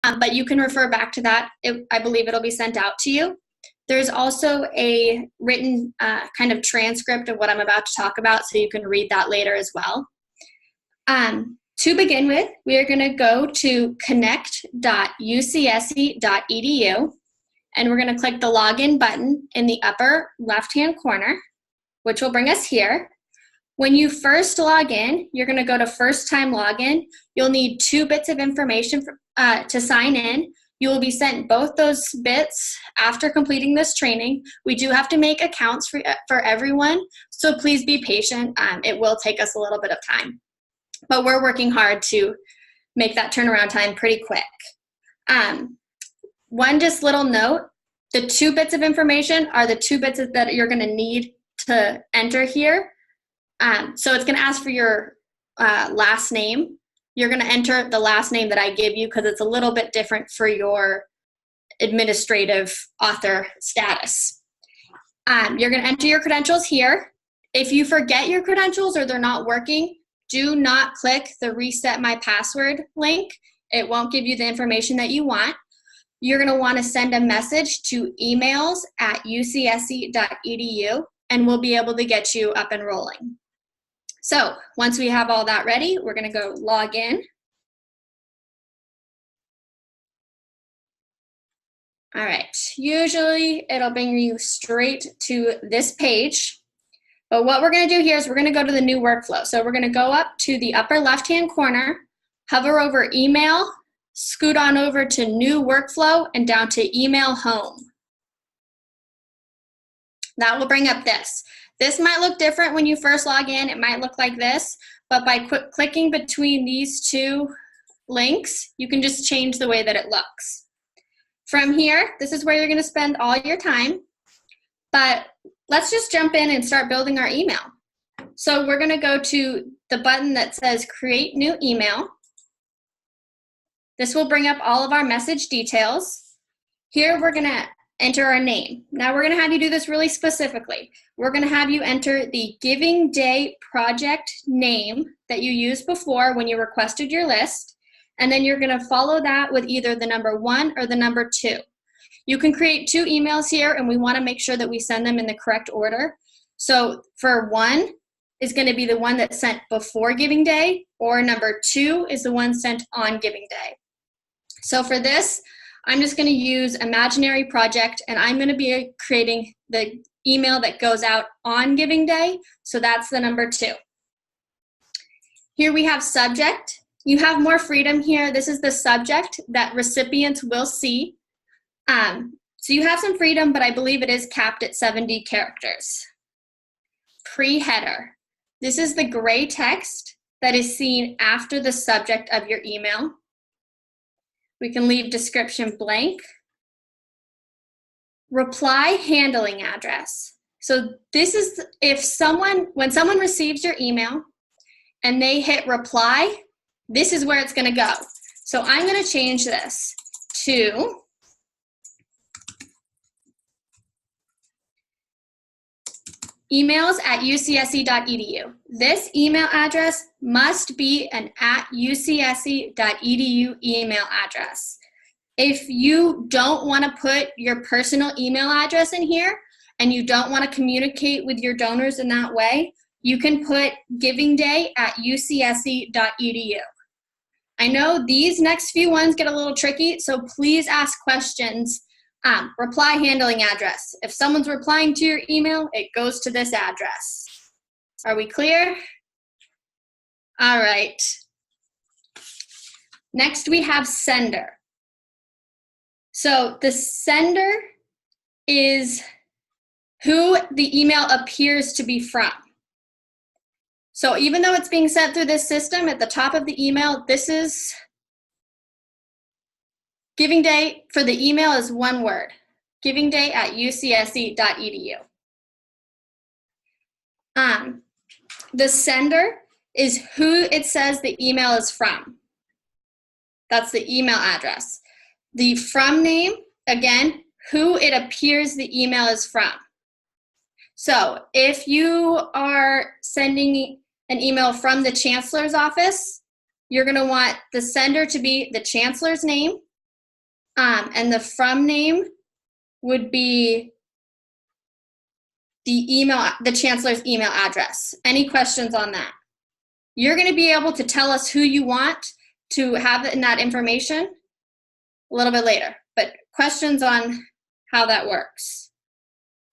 but you can refer back to that. I believe it'll be sent out to you. There's also a written kind of transcript of what I'm about to talk about, so you can read that later as well. To begin with, we are going to go to connect.ucsc.edu, and we're going to click the login button in the upper left-hand corner, which will bring us here. When you first log in, you're going to go to first time login. You'll need 2 bits of information to sign in. You will be sent both those bits after completing this training. We do have to make accounts for everyone, so please be patient. It will take us a little bit of time, but we're working hard to make that turnaround time pretty quick. One just little note, the 2 bits of information are the 2 bits that you're going to need to enter here. So it's going to ask for your last name. You're going to enter the last name that I give you because it's a little bit different for your administrative author status. You're going to enter your credentials here. If you forget your credentials or they're not working, do not click the reset my password link. It won't give you the information that you want. You're going to want to send a message to emails@ucsc.edu, and we'll be able to get you up and rolling. So once we have all that ready, we're going to go log in. All right, usually it'll bring you straight to this page. But what we're going to do here is we're going to go to the new workflow. So we're going to go up to the upper left-hand corner, hover over email, scoot on over to new workflow, and down to email home. That will bring up this. This might look different when you first log in. It might look like this, but by clicking between these 2 links, you can just change the way that it looks. From here, this is where you're going to spend all your time, but let's just jump in and start building our email. So we're going to go to the button that says create new email. This will bring up all of our message details. Here we're going to enter our name. Now we're going to have you do this really specifically. We're going to have you enter the Giving Day project name that you used before when you requested your list, and then you're going to follow that with either the number 1 or the number 2. You can create 2 emails here, and we want to make sure that we send them in the correct order. So for 1 is going to be the one that's sent before Giving Day, or number 2 is the one sent on Giving Day. So for this, I'm just going to use imaginary project, and I'm going to be creating the email that goes out on Giving Day. So that's the number 2. Here we have subject. You have more freedom here. This is the subject that recipients will see. So you have some freedom, but I believe it is capped at 70 characters. Pre-header. This is the gray text that is seen after the subject of your email. We can leave description blank. Reply handling address. So this is when someone receives your email and they hit reply, this is where it's going to go. So I'm going to change this to emails@ucsc.edu. This email address must be an @ucsc.edu email address. If you don't want to put your personal email address in here and you don't want to communicate with your donors in that way, you can put givingday@ucsc.edu. I know these next few ones get a little tricky, so please ask questions. Reply handling address. If someone's replying to your email, it goes to this address. Are we clear? All right. Next, we have sender. So the sender is who the email appears to be from. So even though it's being sent through this system, at the top of the email, this is Giving Day for the email is one word, givingday@ucsc.edu. The sender is who it says the email is from. That's the email address. The from name, again, who it appears the email is from. So if you are sending an email from the chancellor's office, you're going to want the sender to be the chancellor's name, And the from name would be the chancellor's email address. Any questions on that? You're going to be able to tell us who you want to have in that information a little bit later, but questions on how that works?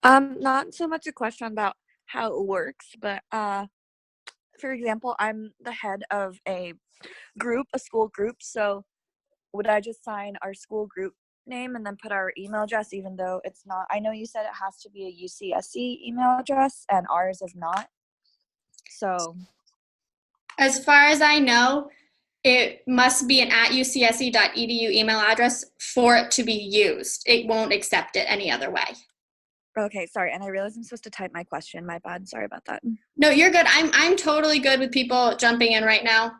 Not so much a question about how it works, but for example, I'm the head of a school group, so would I just sign our school group name and then put our email address, even though it's not? I know you said it has to be a UCSC email address and ours is not. So as far as I know, it must be an @ucsc.edu email address for it to be used. It won't accept it any other way. Okay, sorry, and I realized I'm supposed to type my question. My bad. Sorry about that. No, you're good. I'm totally good with people jumping in right now.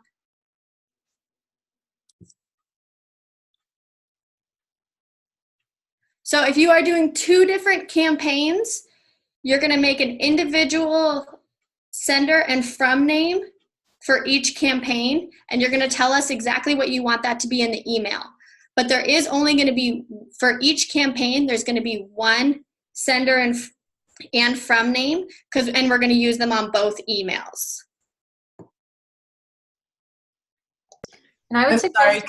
So if you are doing 2 different campaigns, you're going to make an individual sender and from name for each campaign, and you're going to tell us exactly what you want that to be in the email. But there is only going to be, for each campaign, there's going to be one sender and from name, and we're going to use them on both emails. And I would say, sorry,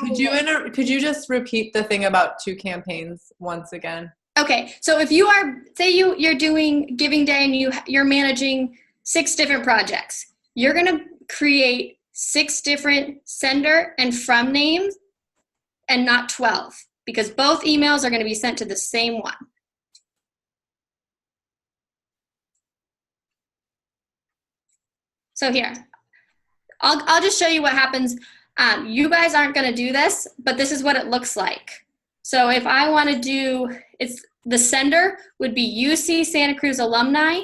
could you just repeat the thing about 2 campaigns once again? Okay, so if you are, say you're doing Giving Day and you're managing 6 different projects, you're going to create 6 different sender and from names and not 12, because both emails are going to be sent to the same one. So here, I'll just show you what happens. You guys aren't going to do this, but this is what it looks like. So if I want to do, the sender would be UC Santa Cruz alumni,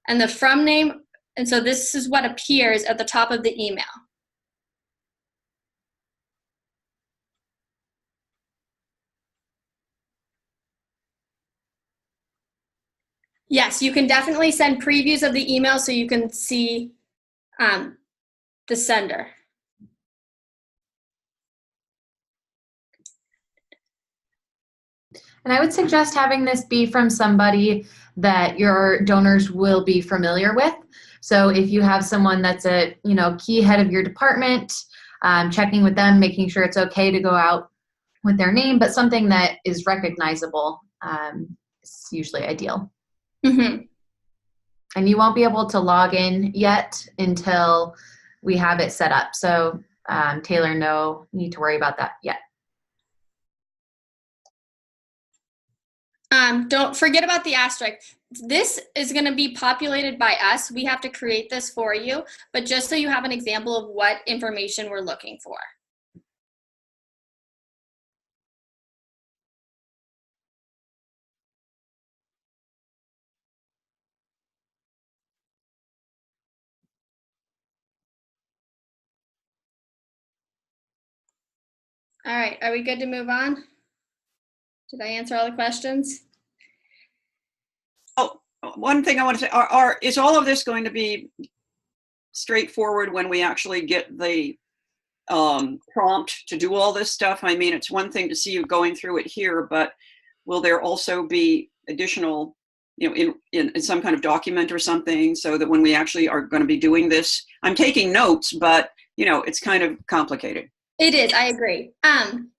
and the from name, and so this is what appears at the top of the email. Yes, you can definitely send previews of the email so you can see the sender. and I would suggest having this be from somebody that your donors will be familiar with. So if you have someone that's a key head of your department, checking with them, making sure it's okay to go out with their name, but something that is recognizable is usually ideal. Mm-hmm. And you won't be able to log in yet until we have it set up. So Taylor, no need to worry about that yet. Don't forget about the asterisk. This is going to be populated by us. We have to create this for you, but just so you have an example of what information we're looking for. All right, are we good to move on? Did I answer all the questions? Oh, one thing I want to say, is all of this going to be straightforward when we actually get the prompt to do all this stuff? I mean, it's one thing to see you going through it here, but will there also be additional, in some kind of document or something, so that when we actually are going to be doing this, I'm taking notes, but it's kind of complicated. It is, I agree.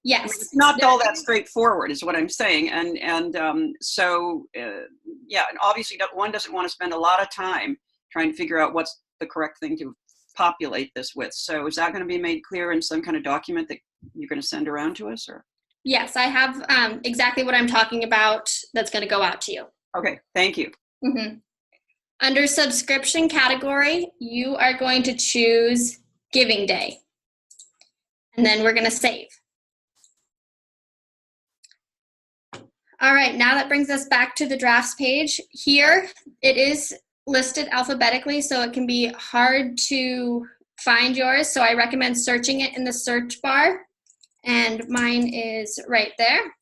Yes. It's not all that straightforward is what I'm saying. And so, yeah, and obviously one doesn't want to spend a lot of time trying to figure out what's the correct thing to populate this with. So is that going to be made clear in some kind of document that you're going to send around to us? Or? Yes, I have exactly what I'm talking about that's going to go out to you. Okay, thank you. Mm-hmm. Under subscription category, you are going to choose Giving Day. And then we're going to save. All right, now that brings us back to the drafts page. Here, it is listed alphabetically, so it can be hard to find yours. So I recommend searching it in the search bar. And mine is right there.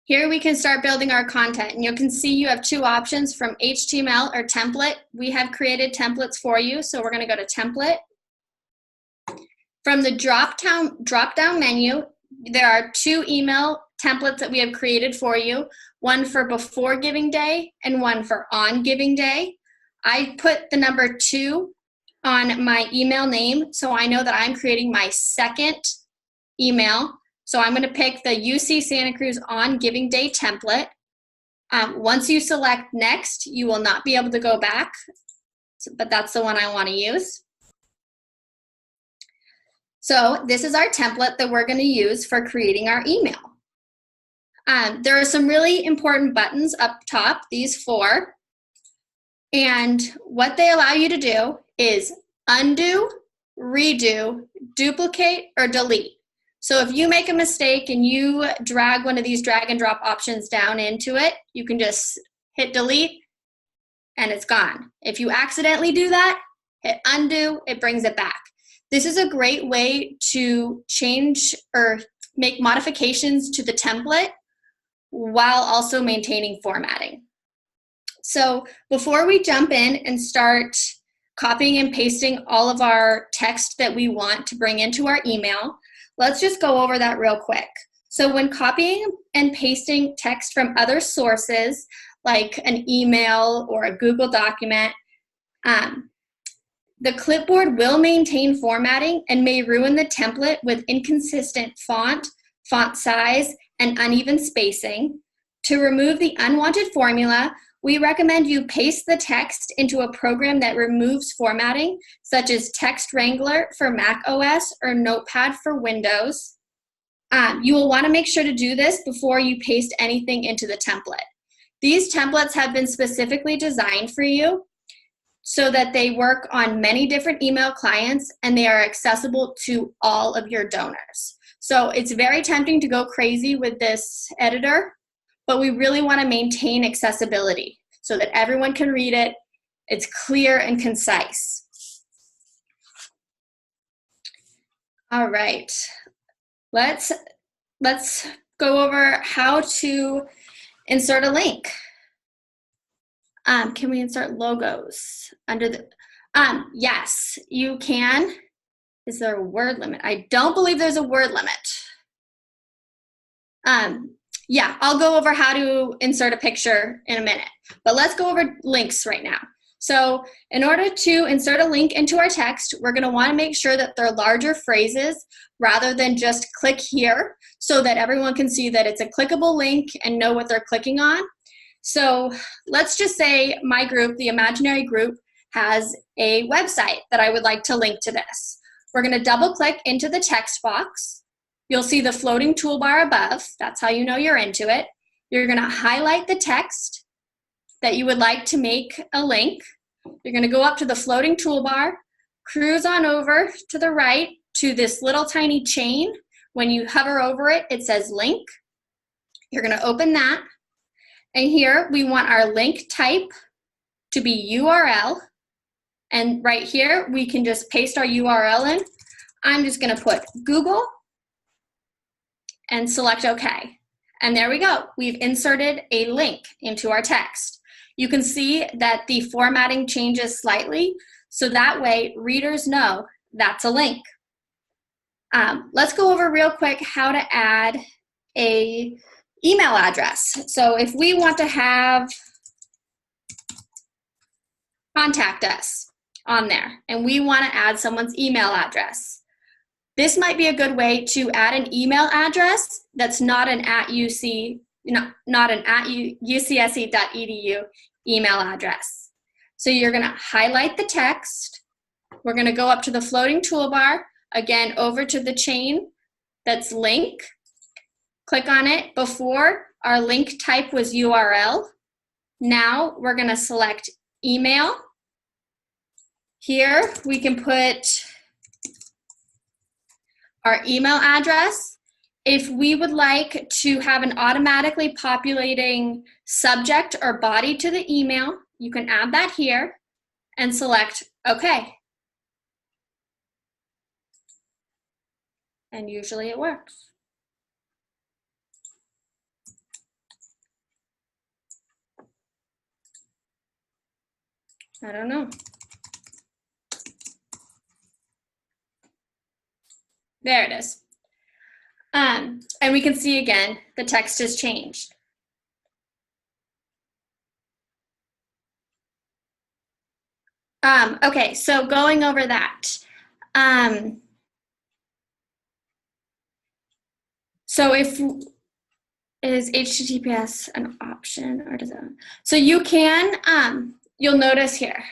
Here we can start building our content. And you can see you have 2 options from HTML or template. We have created templates for you, so we're going to go to template. From the drop-down menu, there are 2 email templates that we have created for you, one for before giving day and one for on giving day. I put the number 2 on my email name, so I know that I'm creating my second email. So I'm going to pick the UC Santa Cruz on giving day template. Once you select next, you will not be able to go back, but that's the one I want to use. So this is our template that we're going to use for creating our email. There are some really important buttons up top, these 4. And what they allow you to do is undo, redo, duplicate, or delete. So if you make a mistake and you drag one of these drag and drop options down into it, you can just hit delete and it's gone. If you accidentally do that, hit undo, it brings it back. This is a great way to change or make modifications to the template while also maintaining formatting. So before we jump in and start copying and pasting all of our text that we want to bring into our email, let's just go over that real quick. So when copying and pasting text from other sources, like an email or a Google document, the clipboard will maintain formatting and may ruin the template with inconsistent font size, and uneven spacing. To remove the unwanted formula, we recommend you paste the text into a program that removes formatting, such as Text Wrangler for Mac OS or Notepad for Windows. You will want to make sure to do this before you paste anything into the template. These templates have been specifically designed for you so that they work on many different email clients and they are accessible to all of your donors. So it's very tempting to go crazy with this editor, but we really want to maintain accessibility so that everyone can read it. It's clear and concise. All right, let's go over how to insert a link. Can we insert logos under the, yes, you can. Is there a word limit? I don't believe there's a word limit. Yeah, I'll go over how to insert a picture in a minute, but let's go over links right now. So in order to insert a link into our text, we're going to want to make sure that they're larger phrases rather than just click here so that everyone can see that it's a clickable link and know what they're clicking on. So let's just say my group, the imaginary group, has a website that I would like to link to this. We're going to double click into the text box. You'll see the floating toolbar above. That's how you know you're into it. You're going to highlight the text that you would like to make a link. You're going to go up to the floating toolbar, cruise on over to the right to this little tiny chain. When you hover over it, it says link. You're going to open that. And here we want our link type to be URL. And right here, we can just paste our URL in. I'm just going to put Google and select OK. And there we go. We've inserted a link into our text. You can see that the formatting changes slightly, so that way readers know that's a link. Let's go over real quick how to add a email address. So if we want to have contact us on there and we want to add someone's email address, this might be a good way to add an email address that's not an @UCSC.edu email address. So you're going to highlight the text. We're going to go up to the floating toolbar, again over to the chain that's link. Click on it. Before, our link type was URL. Now we're going to select email. Here we can put our email address. If we would like to have an automatically populating subject or body to the email, you can add that here and select OK. And usually it works. I don't know. There it is. And we can see again, the text has changed. Okay, so going over that. So is HTTPS an option or does it? So you can, you'll notice here,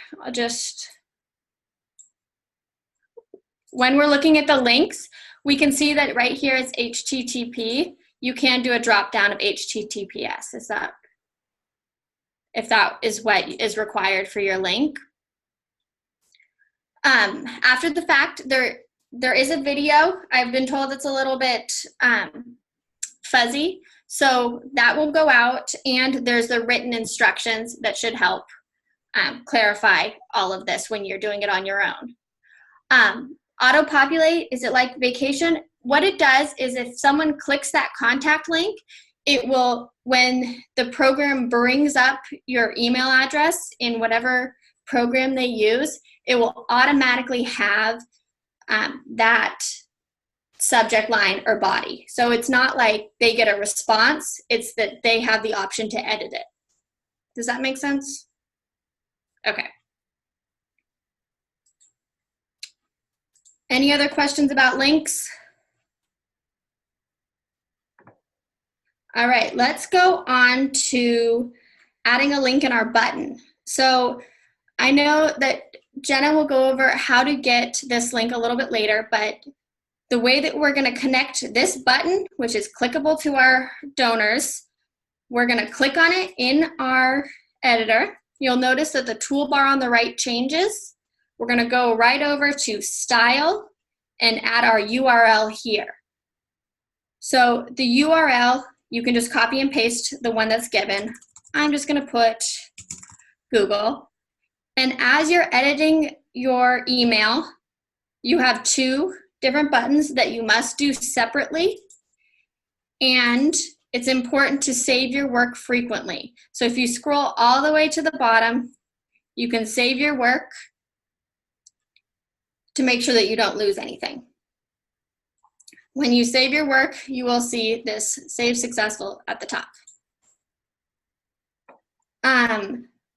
when we're looking at the links, we can see that right here it's HTTP. You can do a drop down of HTTPS. If that is what is required for your link. After the fact, there is a video. I've been told it's a little bit fuzzy, so that will go out, and there's the written instructions that should help clarify all of this when you're doing it on your own. Auto-populate, is it like vacation? What it does is if someone clicks that contact link, it will, when the program brings up your email address in whatever program they use, it will automatically have that subject line or body. So it's not like they get a response, it's that they have the option to edit it. Does that make sense? Okay. Any other questions about links? All right, let's go on to adding a link in our button. So I know that Jenna will go over how to get this link a little bit later, but the way that we're going to connect this button, which is clickable to our donors, we're going to click on it in our editor. You'll notice that the toolbar on the right changes. We're going to go right over to Style and add our URL here. So the URL, you can just copy and paste the one that's given. I'm just going to put Google. And as you're editing your email, you have two different buttons that you must do separately. And it's important to save your work frequently. So if you scroll all the way to the bottom, you can save your work to make sure that you don't lose anything. When you save your work, you will see this Save Successful at the top.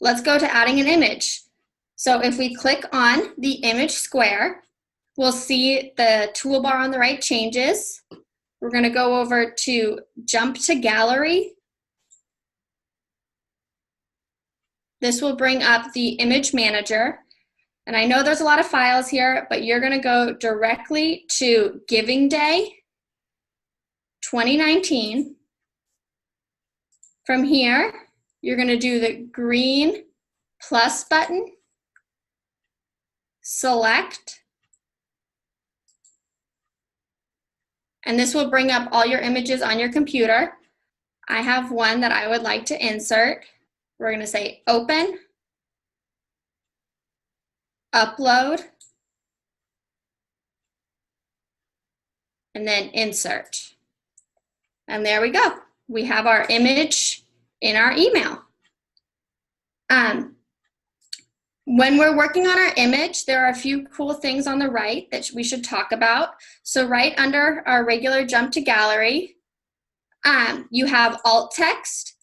Let's go to adding an image. So if we click on the image square, we'll see the toolbar on the right changes. We're going to go over to Jump to Gallery. This will bring up the image manager. And I know there's a lot of files here, but you're going to go directly to Giving Day 2019. From here, you're going to do the green plus button, select, and this will bring up all your images on your computer. I have one that I would like to insert. We're going to say Open, Upload, and then Insert. And there we go. We have our image in our email. When we're working on our image, there are a few cool things on the right that we should talk about. So right under our regular Jump to Gallery, you have alt text.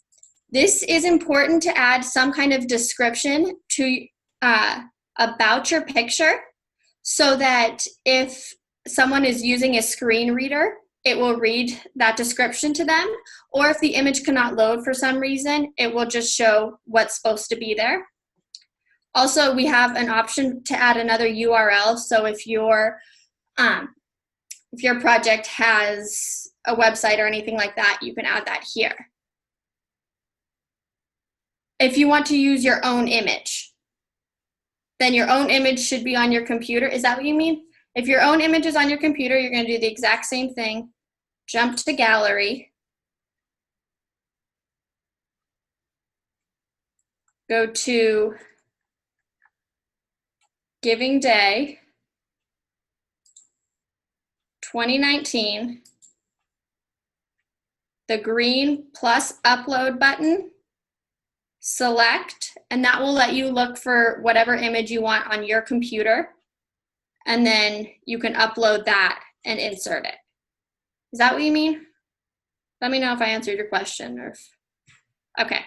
This is important to add some kind of description to about your picture so that if someone is using a screen reader, it will read that description to them. Or if the image cannot load for some reason, it will just show what's supposed to be there. Also, we have an option to add another URL. So if your project has a website or anything like that, you can add that here. If you want to use your own image, then your own image should be on your computer. Is that what you mean? If your own image is on your computer, you're going to do the exact same thing. Jump to Gallery. Go to Giving Day 2019. The green plus upload button. Select, and that will let you look for whatever image you want on your computer. And then you can upload that and insert it. Is that what you mean? Let me know if I answered your question or if, okay.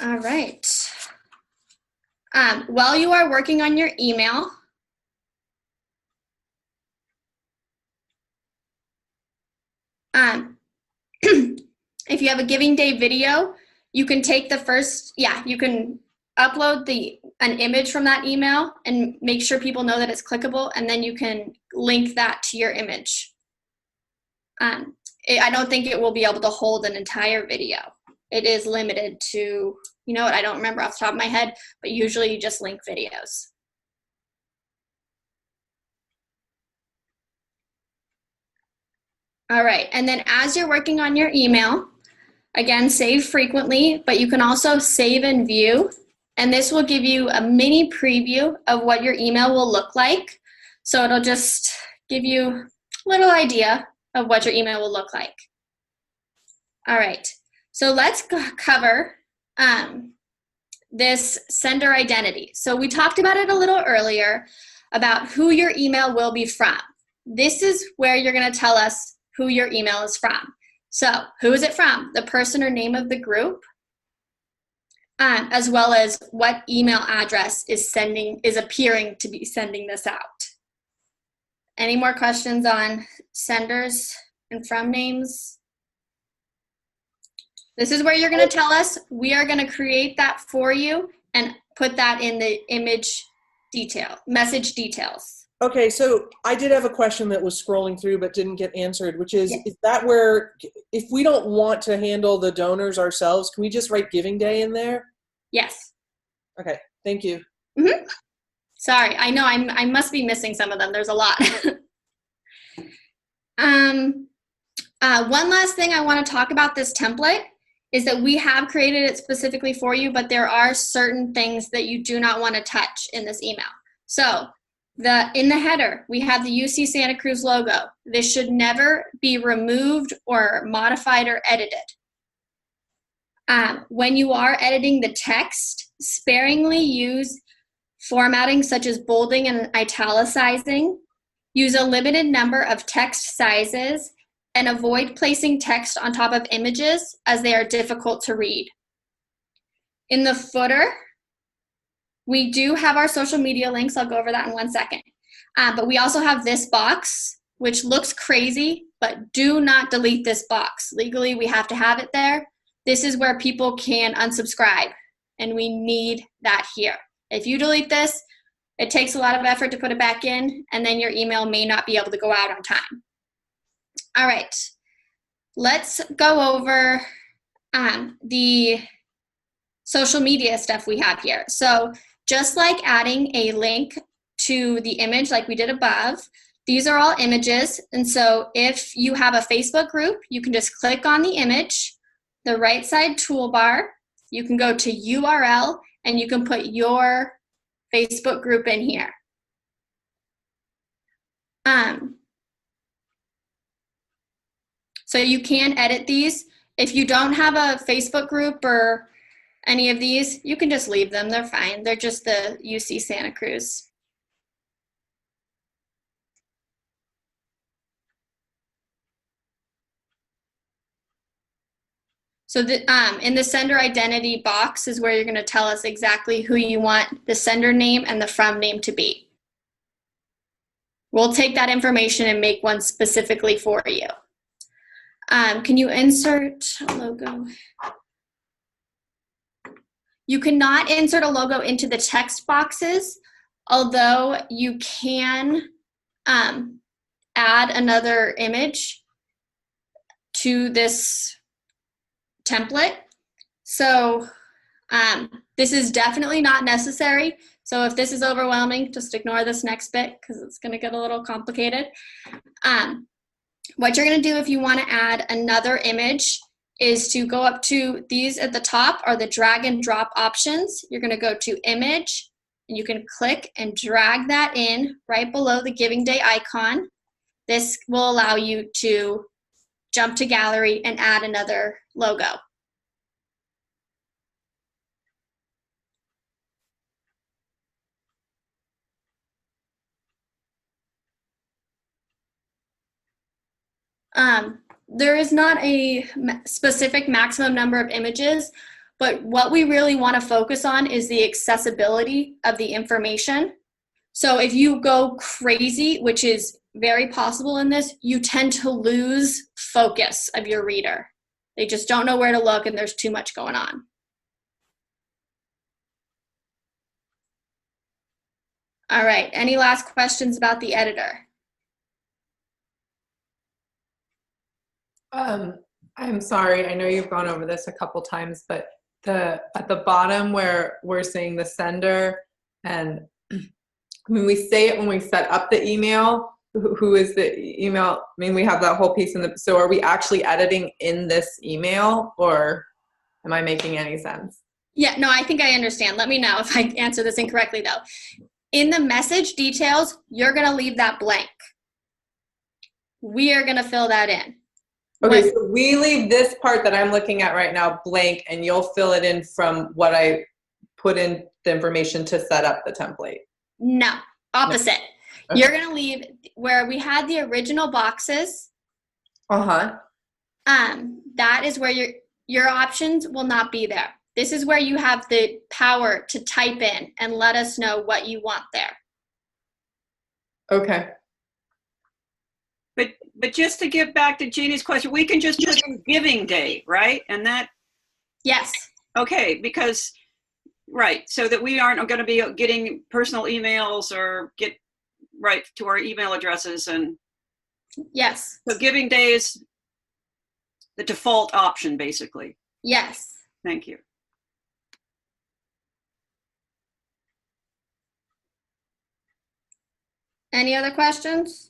All right. While you are working on your email, if you have a Giving Day video, you can take the first, you can upload an image from that email and make sure people know that it's clickable, and then you can link that to your image. I don't think it will be able to hold an entire video. It is limited to, you know what, I don't remember off the top of my head, but usually you just link videos. All right, and then as you're working on your email, again, save frequently, but you can also save and view, and this will give you a mini preview of what your email will look like. So it'll just give you a little idea of what your email will look like. All right, so let's cover this sender identity. So we talked about it a little earlier about who your email will be from. This is where you're going to tell us who your email is from. So who is it from? The person or name of the group, as well as what email address is appearing to be sending this out. Any more questions on senders and from names? This is where you're going to tell us. We are going to create that for you and put that in the message details. Okay, so I did have a question that was scrolling through but didn't get answered, which is, is that where, if we don't want to handle the donors ourselves, can we just write Giving Day in there? Yes. Okay, thank you. Mm-hmm. Sorry, I know I must be missing some of them. There's a lot. One last thing I want to talk about this template is that we have created it specifically for you, but there are certain things that you do not want to touch in this email. So in the header, we have the UC Santa Cruz logo. This should never be removed or modified or edited. When you are editing the text, sparingly use formatting such as bolding and italicizing. Use a limited number of text sizes and avoid placing text on top of images as they are difficult to read. In the footer, we do have our social media links. I'll go over that in 1 second. But we also have this box, which looks crazy, but do not delete this box. Legally, we have to have it there. This is where people can unsubscribe, and we need that here. If you delete this, it takes a lot of effort to put it back in, and then your email may not be able to go out on time. All right, let's go over the social media stuff we have here. So just like adding a link to the image like we did above, these are all images. And so if you have a Facebook group, you can just click on the image, the right side toolbar, you can go to URL, and you can put your Facebook group in here. So you can edit these. If you don't have a Facebook group or any of these, you can just leave them. They're fine. They're just the UC Santa Cruz. So in the sender identity box is where you're going to tell us exactly who you want the sender name and the from name to be. We'll take that information and make one specifically for you. Can you insert a logo? You cannot insert a logo into the text boxes, although you can add another image to this template. So this is definitely not necessary. So if this is overwhelming, just ignore this next bit because it's going to get a little complicated. What you're going to do if you want to add another image is to go up to these at the top are the drag and drop options. You're going to go to image, and you can click and drag that in right below the Giving Day icon. This will allow you to jump to gallery and add another logo. There is not a specific maximum number of images, but what we really want to focus on is the accessibility of the information. So if you go crazy, which is very possible in this, you tend to lose focus of your reader. They just don't know where to look and there's too much going on. All right, any last questions about the editor? I'm sorry, I know you've gone over this a couple times, but at the bottom where we're saying the sender, and when we say it when we set up the email, who is the email? I mean, we have that whole piece in the, so are we actually editing in this email, or am I making any sense? Yeah, no, I think I understand. Let me know if I answer this incorrectly though. In the message details, you're gonna leave that blank. We are gonna fill that in. Okay, so we leave this part that I'm looking at right now blank, and you'll fill it in from what I put in the information to set up the template. No, opposite. No. Okay. You're gonna leave where we had the original boxes. Uh-huh. That is where your options will not be there. This is where you have the power to type in and let us know what you want there. Okay. But just to get back to Jeannie's question, we can just put in giving day, right? And that, Yes. okay, because, right, so that we aren't going to be getting personal emails or get right to our email addresses. And Yes. so giving day is the default option, basically. Yes. Thank you. Any other questions?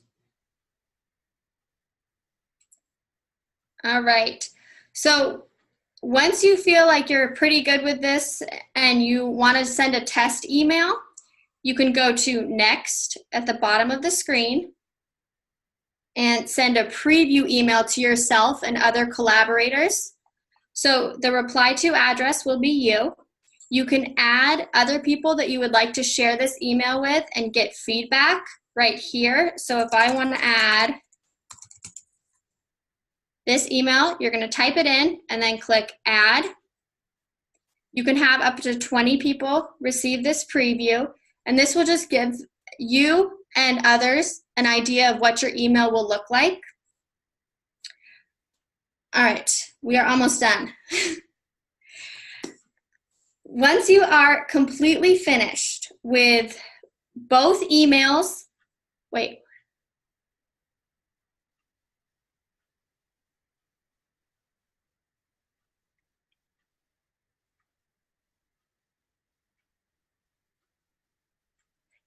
All right. So once you feel like you're pretty good with this and you want to send a test email, you can go to Next at the bottom of the screen and send a preview email to yourself and other collaborators. So the reply to address will be you. You can add other people that you would like to share this email with and get feedback right here. So if I want to add this email, you're going to type it in and then click add. You can have up to 20 people receive this preview, and this will just give you and others an idea of what your email will look like. All right, we are almost done. Once you are completely finished with both emails, wait.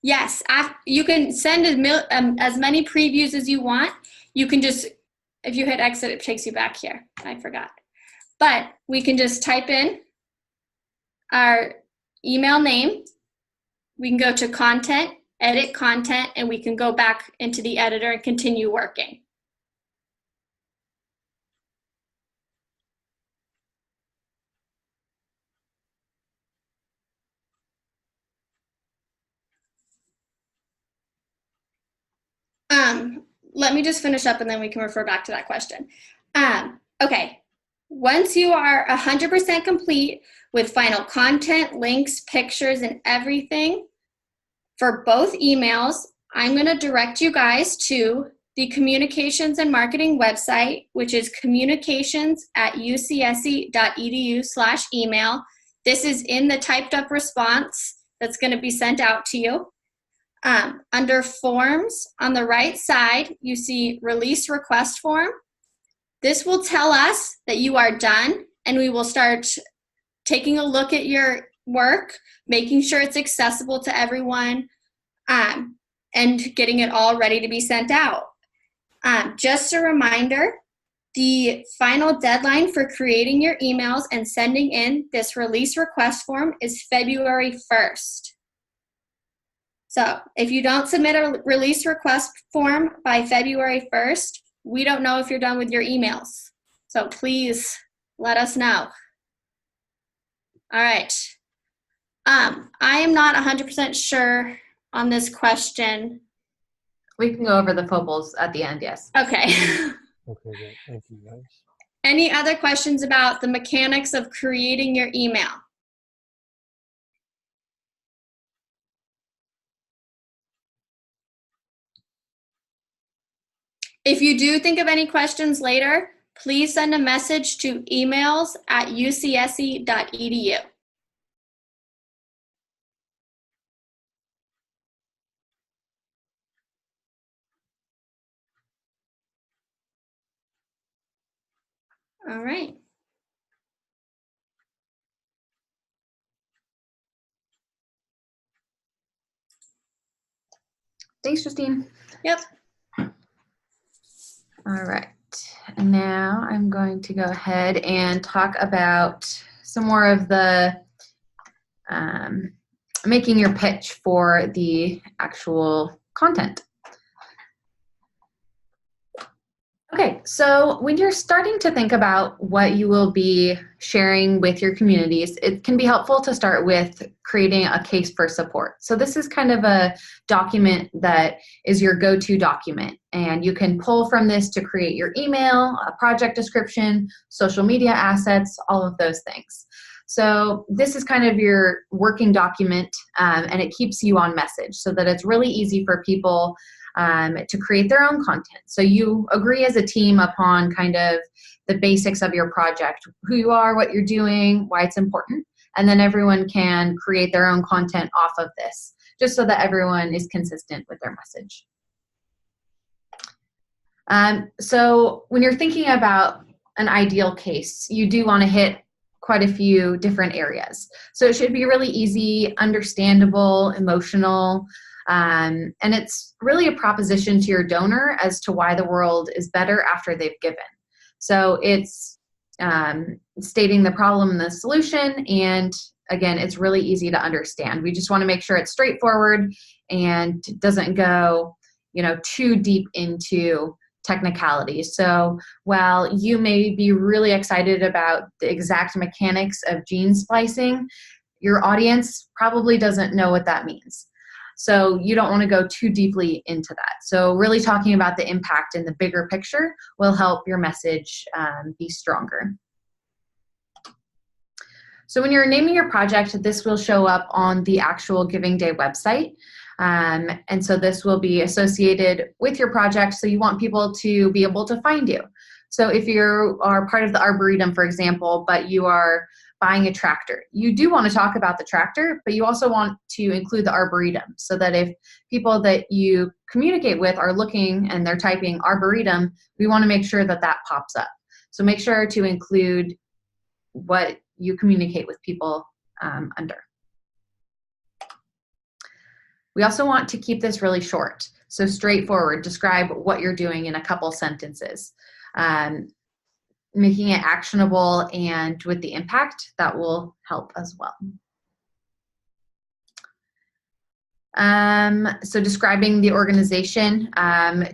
Yes, you can send as many previews as you want. You can just, if you hit exit, it takes you back here. I forgot. But we can just type in our email name. We can go to content, edit content, and we can go back into the editor and continue working. Let me just finish up and then we can refer back to that question. Okay, once you are 100% complete with final content, links, pictures, and everything for both emails, I'm going to direct you guys to the communications and marketing website, which is communications@ucsc.edu/email. This is in the typed up response that's going to be sent out to you. Under forms on the right side, you see release request form. This will tell us that you are done, and we will start taking a look at your work, making sure it's accessible to everyone, and getting it all ready to be sent out. Just a reminder, the final deadline for creating your emails and sending in this release request form is February 1st. So if you don't submit a release request form by February 1st, we don't know if you're done with your emails. So please let us know. All right. I am not 100% sure on this question. We can go over the foibles at the end, yes. Okay. Okay, great. Thank you, guys. Any other questions about the mechanics of creating your email? If you do think of any questions later, please send a message to emails@ucsc.edu. All right. Thanks, Justine. Yep. All right, and now I'm going to go ahead and talk about some more of the making your pitch for the actual content. Okay, so when you're starting to think about what you will be sharing with your communities, it can be helpful to start with creating a case for support. So this is kind of a document that is your go-to document, and you can pull from this to create your email, a project description, social media assets, all of those things. So this is kind of your working document, and it keeps you on message so that it's really easy for people to create their own content. So you agree as a team upon kind of the basics of your project, who you are, what you're doing, why it's important, and then everyone can create their own content off of this, just so that everyone is consistent with their message. So when you're thinking about an ideal case, you do want to hit quite a few different areas. So it should be really easy, understandable, emotional, and it's really a proposition to your donor as to why the world is better after they've given. So it's stating the problem and the solution, and again, it's really easy to understand. We just want to make sure it's straightforward and doesn't go, too deep into technicalities. So while you may be really excited about the exact mechanics of gene splicing, your audience probably doesn't know what that means. So you don't want to go too deeply into that. So really talking about the impact in the bigger picture will help your message be stronger. So when you're naming your project, this will show up on the actual Giving Day website. And so this will be associated with your project, so you want people to be able to find you. So if you are part of the Arboretum, for example, but you are buying a tractor, you do want to talk about the tractor, but you also want to include the Arboretum, so that if people that you communicate with are looking and they're typing Arboretum, we want to make sure that that pops up. So make sure to include what you communicate with people under. We also want to keep this really short, so straightforward. Describe what you're doing in a couple sentences. Making it actionable and with the impact, that will help as well. So describing the organization,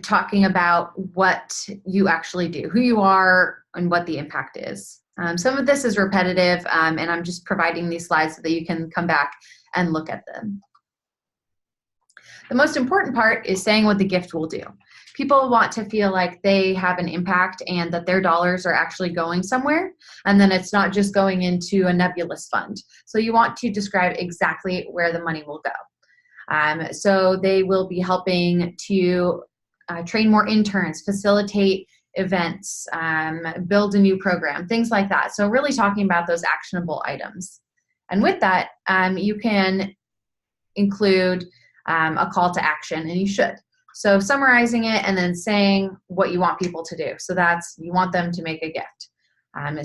talking about what you actually do, who you are, and what the impact is. Some of this is repetitive, and I'm just providing these slides so that you can come back and look at them. The most important part is saying what the gift will do. People want to feel like they have an impact and that their dollars are actually going somewhere, and then it's not just going into a nebulous fund. So you want to describe exactly where the money will go. So they will be helping to train more interns, facilitate events, build a new program, things like that. So really talking about those actionable items. And with that, you can include a call to action, and you should. So summarizing it and then saying what you want people to do. So that's, you want them to make a gift.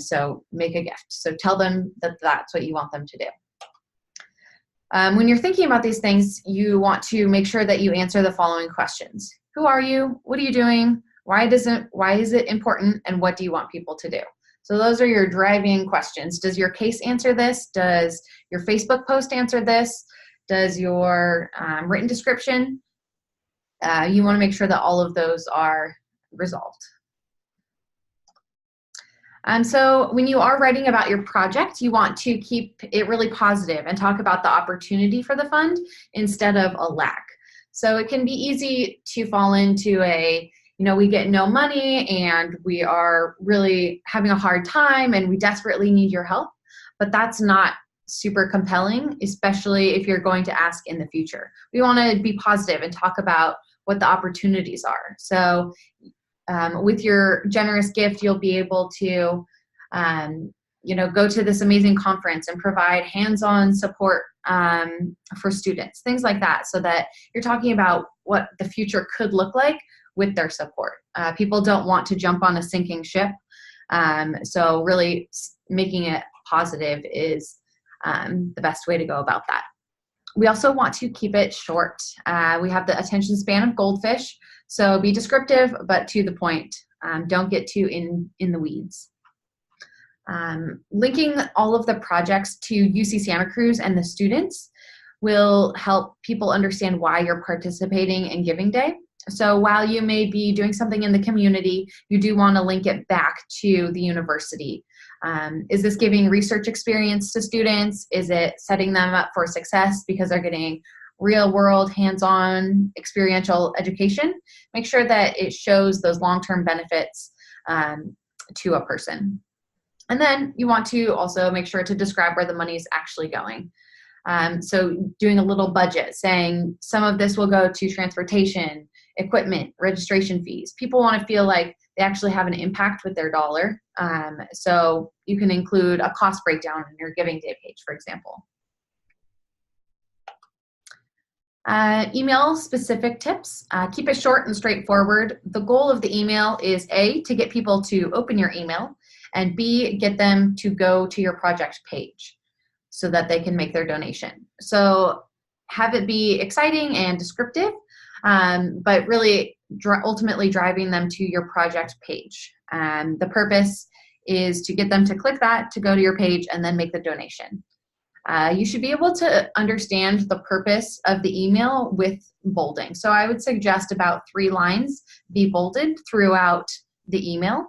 So make a gift. So tell them that that's what you want them to do. When you're thinking about these things, you want to make sure that you answer the following questions. Who are you? What are you doing? Why is it important? And what do you want people to do? So those are your driving questions. Does your case answer this? Does your Facebook post answer this? Does your written description? You want to make sure that all of those are resolved. So when you are writing about your project, you want to keep it really positive and talk about the opportunity for the fund instead of a lack. So it can be easy to fall into a, we get no money and we are really having a hard time and we desperately need your help. But that's not super compelling, especially if you're going to ask in the future. We want to be positive and talk about what the opportunities are. So with your generous gift, you'll be able to go to this amazing conference and provide hands-on support for students, things like that, so that you're talking about what the future could look like with their support. People don't want to jump on a sinking ship, so really making it positive is the best way to go about that. We also want to keep it short. We have the attention span of goldfish, so be descriptive but to the point. Don't get too in the weeds. Linking all of the projects to UC Santa Cruz and the students will help people understand why you're participating in Giving Day. So while you may be doing something in the community, you do want to link it back to the university. Is this giving research experience to students? Is it setting them up for success because they're getting real world, hands-on, experiential education? Make sure that it shows those long-term benefits to a person. And then you want to also make sure to describe where the money is actually going. So doing a little budget, saying some of this will go to transportation, equipment, registration fees. People want to feel like they actually have an impact with their dollar. So you can include a cost breakdown on your Giving Day page, for example. Email specific tips. Keep it short and straightforward. The goal of the email is A, to get people to open your email, and B, get them to go to your project page so that they can make their donation. So have it be exciting and descriptive, but really ultimately driving them to your project page. The purpose is to get them to click that, to go to your page, and then make the donation. You should be able to understand the purpose of the email with bolding. So I would suggest about 3 lines be bolded throughout the email.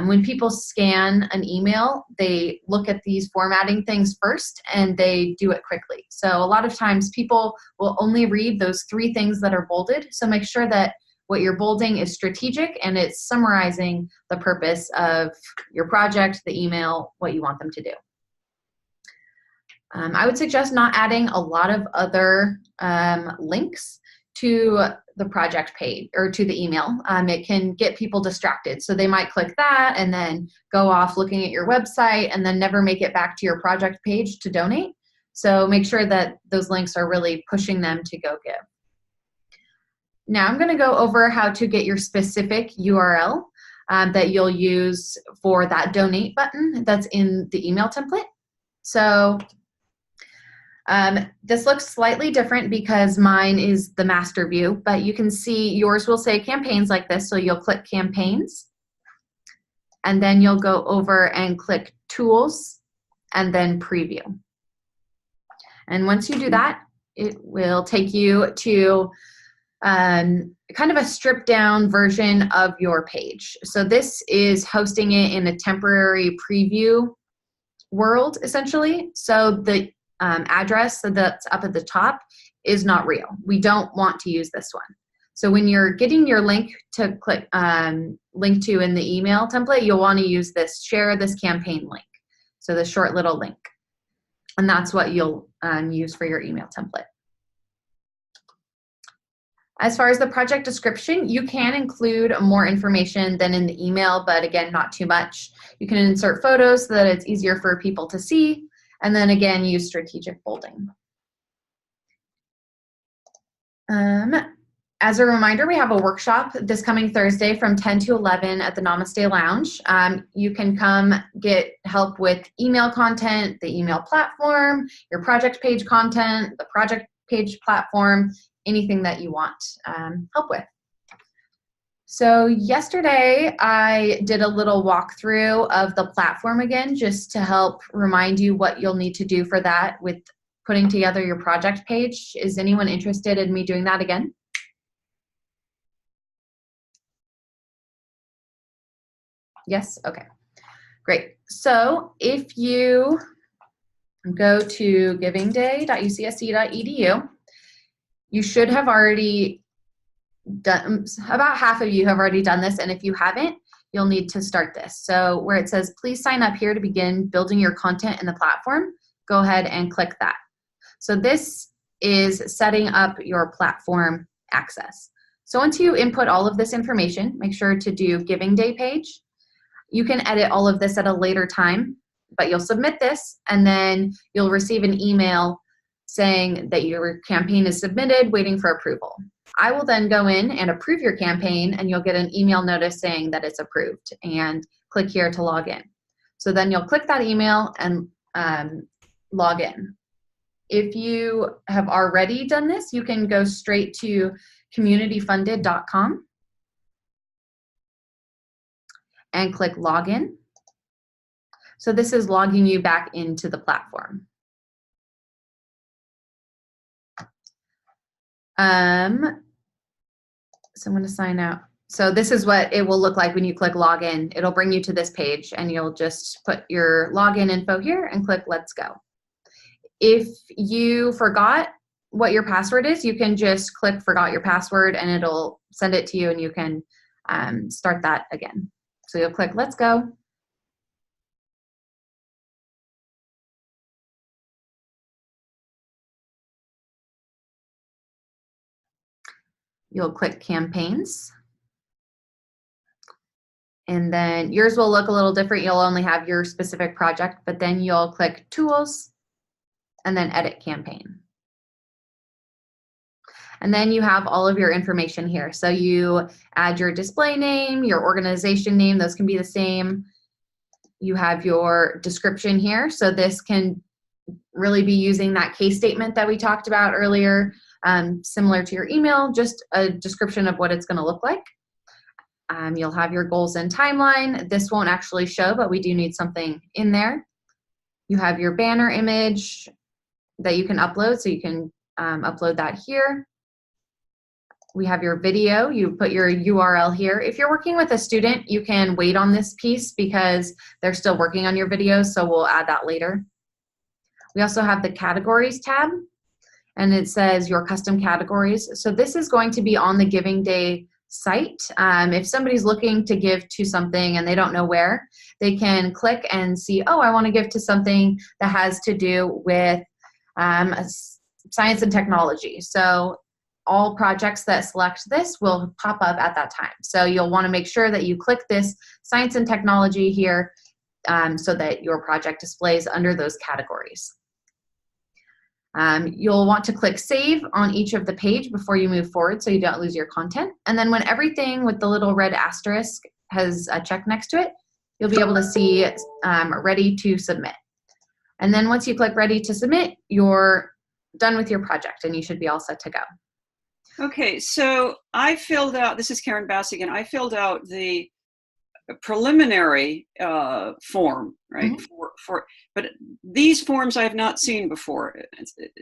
When people scan an email, they look at these formatting things first and they do it quickly. So a lot of times people will only read those 3 things that are bolded. So make sure that what you're bolding is strategic and it's summarizing the purpose of your project, the email, what you want them to do. I would suggest not adding a lot of other links to the project page or to the email. It can get people distracted. So they might click that and then go off looking at your website and then never make it back to your project page to donate. So make sure that those links are really pushing them to go give. Now I'm going to go over how to get your specific URL that you'll use for that donate button that's in the email template. So this looks slightly different because mine is the master view, but you can see yours will say campaigns like this. So you'll click campaigns and then you'll go over and click tools and then preview. And once you do that, it will take you to kind of a stripped down version of your page. So this is hosting it in a temporary preview world, essentially. So the address that's up at the top is not real. We don't want to use this one. So when you're getting your link to click link to in the email template, you'll want to use this share this campaign link. So the short little link. And that's what you'll use for your email template. As far as the project description, you can include more information than in the email, but again, not too much. You can insert photos so that it's easier for people to see, and then again, use strategic bolding. As a reminder, we have a workshop this coming Thursday from 10 to 11 at the Namaste Lounge. You can come get help with email content, the email platform, your project page content, the project page platform, anything that you want help with. So yesterday I did a little walkthrough of the platform again, just to help remind you what you'll need to do for that with putting together your project page. Is anyone interested in me doing that again? Yes? Okay, great. So if you go to givingday.ucsc.edu, you should have already done, about half of you have already done this, and if you haven't, you'll need to start this. So where it says, please sign up here to begin building your content in the platform, go ahead and click that. So this is setting up your platform access. So once you input all of this information, make sure to do Giving Day page. You can edit all of this at a later time, but you'll submit this, and then you'll receive an email saying that your campaign is submitted, waiting for approval. I will then go in and approve your campaign, and you'll get an email notice saying that it's approved, and click here to log in. So then you'll click that email and log in. If you have already done this, you can go straight to communityfunded.com and click login. So this is logging you back into the platform. So I'm going to sign out. So this is what it will look like when you click login. It'll bring you to this page, and you'll just put your login info here and click let's go. If you forgot what your password is, you can just click forgot your password, and it'll send it to you, and you can start that again. So you'll click let's go. You'll click campaigns. And then yours will look a little different. You'll only have your specific project, but then you'll click tools and then edit campaign. And then you have all of your information here. So you add your display name, your organization name, those can be the same. You have your description here. So this can really be using that case statement that we talked about earlier, similar to your email, just a description of what it's going to look like. You'll have your goals and timeline. This won't actually show, but we do need something in there. You have your banner image that you can upload, so you can upload that here. We have your video. You put your URL here. If you're working with a student, you can wait on this piece because they're still working on your videos, so we'll add that later. We also have the categories tab, and it says your custom categories. So this is going to be on the Giving Day site. If somebody's looking to give to something and they don't know where, they can click and see, oh, I want to give to something that has to do with science and technology. So all projects that select this will pop up at that time. So you'll want to make sure that you click this science and technology here so that your project displays under those categories. You'll want to click save on each of the page before you move forward so you don't lose your content. And then when everything with the little red asterisk has a check next to it, you'll be able to see ready to submit. And then once you click ready to submit, you're done with your project and you should be all set to go. Okay, so I filled out, this is Karen Bass again, I filled out the preliminary form, right? Mm-hmm. But these forms I have not seen before.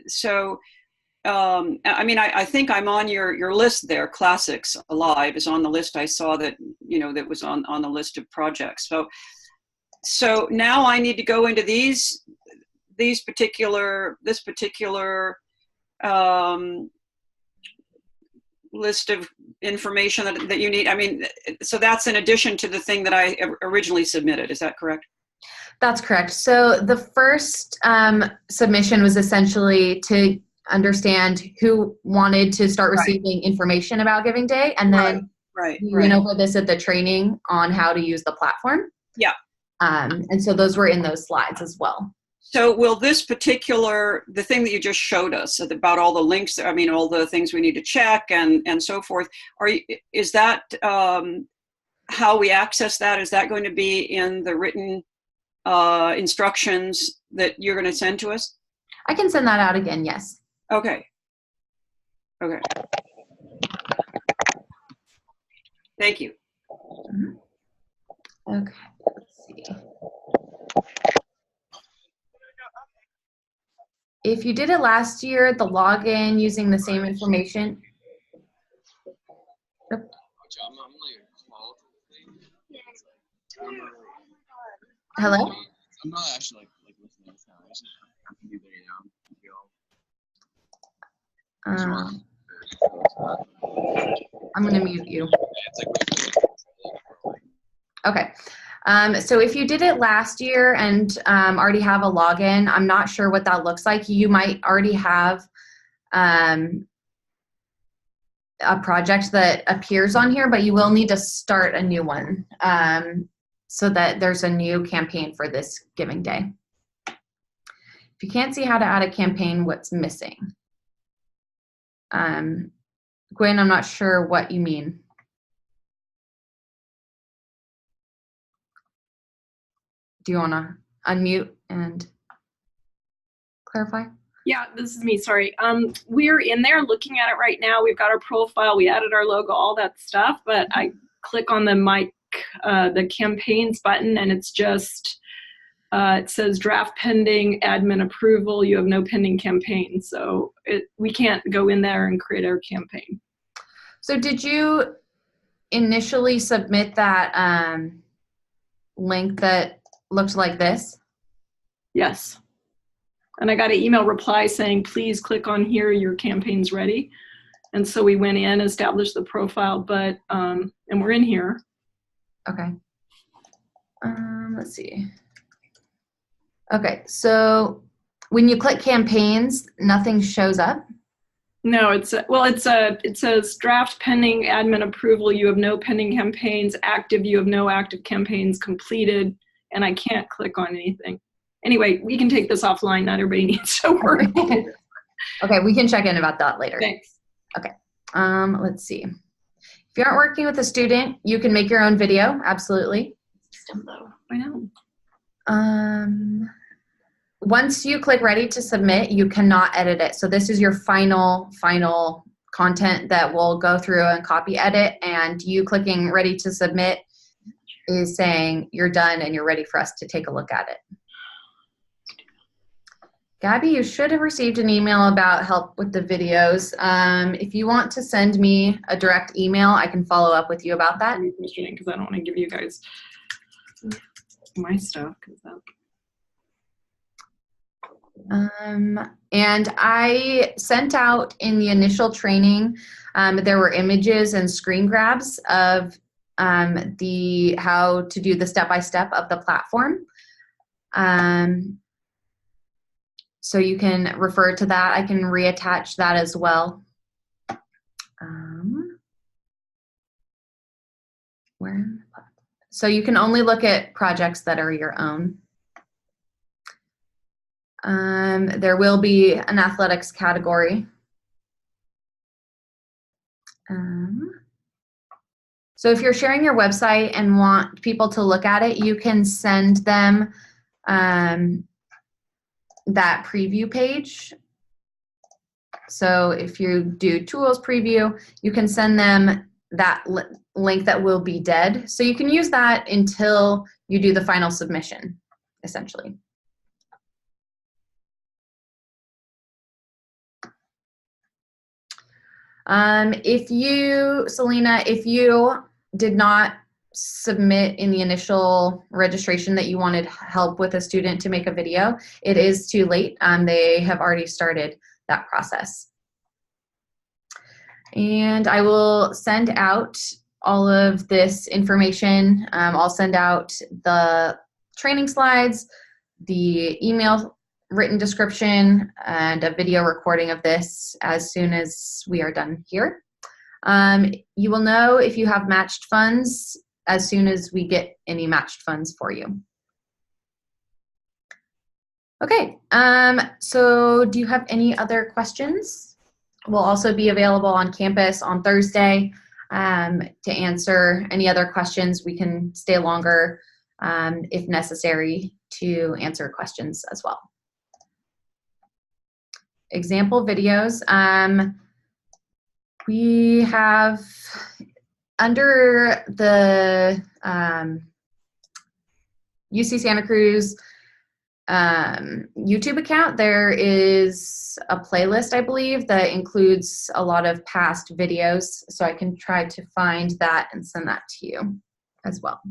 So, I mean, I think I'm on your list there. Classics Alive is on the list. I saw that, you know, that was on the list of projects. So now I need to go into this particular list of information that you need. I mean, so that's in addition to the thing that I originally submitted. Is that correct? That's correct. So the first submission was essentially to understand who wanted to start receiving information about Giving Day, and then we went over this at the training on how to use the platform. Yeah. And so those were in those slides as well. So will this particular, the thing that you just showed us about all the links, I mean, all the things we need to check and so forth, is that how we access that? Is that going to be in the written instructions that you're going to send to us? I can send that out again, yes. Okay. Okay. Thank you. Okay, let's see. If you did it last year, the login using the same information. Oops. Hello? I'm not actually like listening to this now. I just have to be there now. I'm going to mute you. Okay. So if you did it last year and already have a login, I'm not sure what that looks like. You might already have a project that appears on here, but you will need to start a new one so that there's a new campaign for this giving day. If you can't see how to add a campaign, what's missing? Gwen, I'm not sure what you mean. Do you want to unmute and clarify? Yeah, this is me, sorry. We're in there looking at it right now. We've got our profile, we added our logo, all that stuff, but I click on the campaigns button and it's just, it says draft pending, admin approval, you have no pending campaign. So we can't go in there and create our campaign. So did you initially submit that link that looked like this? Yes. And I got an email reply saying, please click on here, your campaign's ready. And so we went in, established the profile, but, and we're in here. Okay. Let's see. Okay, so when you click campaigns, nothing shows up? No, it says draft pending, admin approval, you have no pending campaigns, active, you have no active campaigns completed, and I can't click on anything. Anyway, we can take this offline. Not everybody needs to worry. Okay, we can check in about that later. Thanks. Okay, let's see. If you aren't working with a student, you can make your own video, absolutely. I know. Once you click ready to submit, you cannot edit it. So this is your final content that we'll go through and copy edit, and you clicking ready to submit is saying you're done and you're ready for us to take a look at it. Gabby, you should have received an email about help with the videos. If you want to send me a direct email, I can follow up with you about that. Because I don't want to give you guys my stuff. And I sent out in the initial training, there were images and screen grabs of how to do the step-by-step of the platform. So you can refer to that. I can reattach that as well. So you can only look at projects that are your own. There will be an athletics category. So if you're sharing your website and want people to look at it, you can send them that preview page. So if you do tools preview, you can send them that link that will be dead. So you can use that until you do the final submission, essentially. Selena, if you did not submit in the initial registration that you wanted help with a student to make a video, it is too late. They have already started that process. And I will send out all of this information. I'll send out the training slides, the email written description, and a video recording of this as soon as we are done here. You will know if you have matched funds as soon as we get any matched funds for you. Okay, so do you have any other questions? We'll also be available on campus on Thursday to answer any other questions. We can stay longer if necessary to answer questions as well. Example videos. We have under the UC Santa Cruz YouTube account, there is a playlist, I believe, that includes a lot of past videos. So I can try to find that and send that to you as well.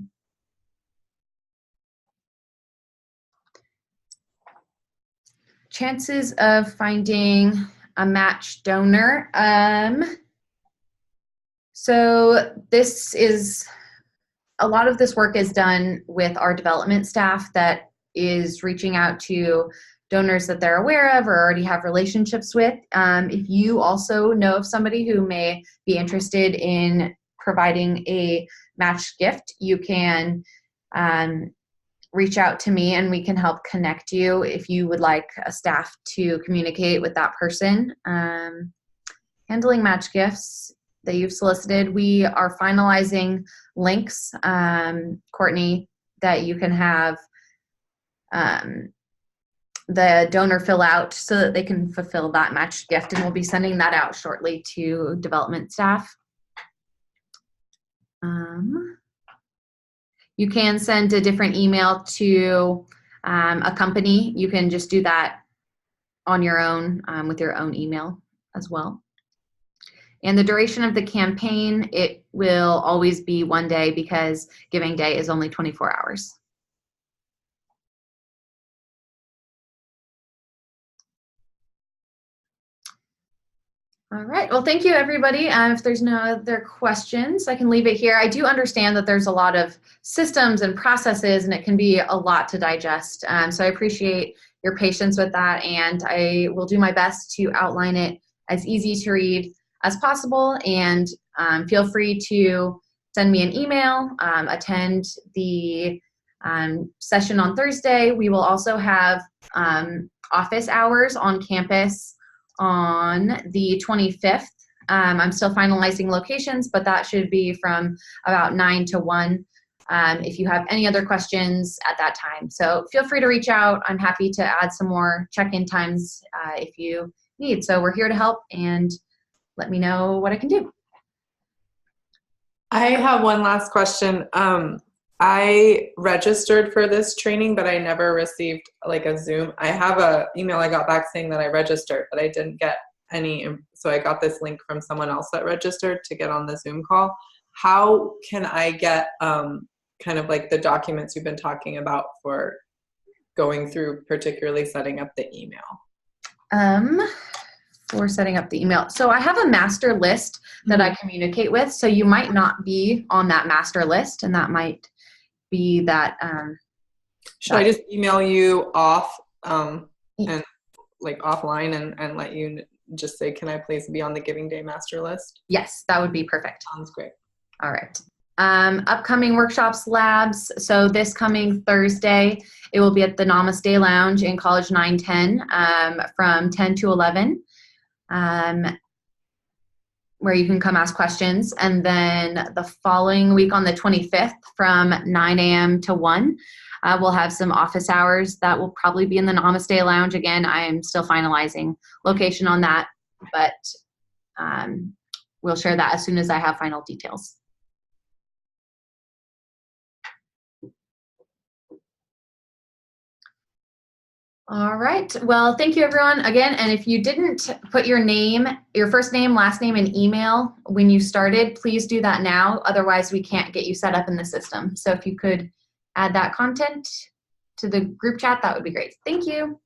Chances of finding a match donor. So a lot of this work is done with our development staff that is reaching out to donors that they're aware of or already have relationships with. If you also know of somebody who may be interested in providing a matched gift, you can reach out to me and we can help connect you if you would like a staff to communicate with that person. Handling match gifts that you've solicited, we are finalizing links, Courtney, that you can have the donor fill out so that they can fulfill that matched gift, and we'll be sending that out shortly to development staff. You can send a different email to a company. You can just do that on your own with your own email as well. And the duration of the campaign, it will always be 1 day because Giving Day is only 24 hours. All right, well, thank you, everybody. If there's no other questions, I can leave it here. I do understand that there's a lot of systems and processes, and it can be a lot to digest. So I appreciate your patience with that, and I will do my best to outline it as easy to read as possible. And feel free to send me an email, attend the session on Thursday. We will also have office hours on campus on the 25th. I'm still finalizing locations, but that should be from about 9 to 1 if you have any other questions at that time. So feel free to reach out. I'm happy to add some more check-in times if you need. So we're here to help, and let me know what I can do. I have one last question. I registered for this training, but I never received like a Zoom. I have a email I got back saying that I registered, but I didn't get any. So I got this link from someone else that registered to get on the Zoom call. How can I get kind of like the documents you've been talking about for going through, particularly setting up the email? For setting up the email. So I have a master list that I communicate with. So you might not be on that master list, and that might be that. Should I just email you off and like offline and let you just say, can I please be on the Giving Day master list? Yes, that would be perfect. Sounds great. All right. Upcoming workshops, labs. So this coming Thursday, it will be at the Namaste Lounge in College 910 from 10 to 11. Where you can come ask questions. And then the following week on the 25th from 9 a.m. to 1, we'll have some office hours that will probably be in the Namaste Lounge. Again, I am still finalizing location on that, but we'll share that as soon as I have final details. All right. Well, thank you, everyone, again. And if you didn't put your name, your first name, last name, and email when you started, please do that now. Otherwise, we can't get you set up in the system. So if you could add that content to the group chat, that would be great. Thank you.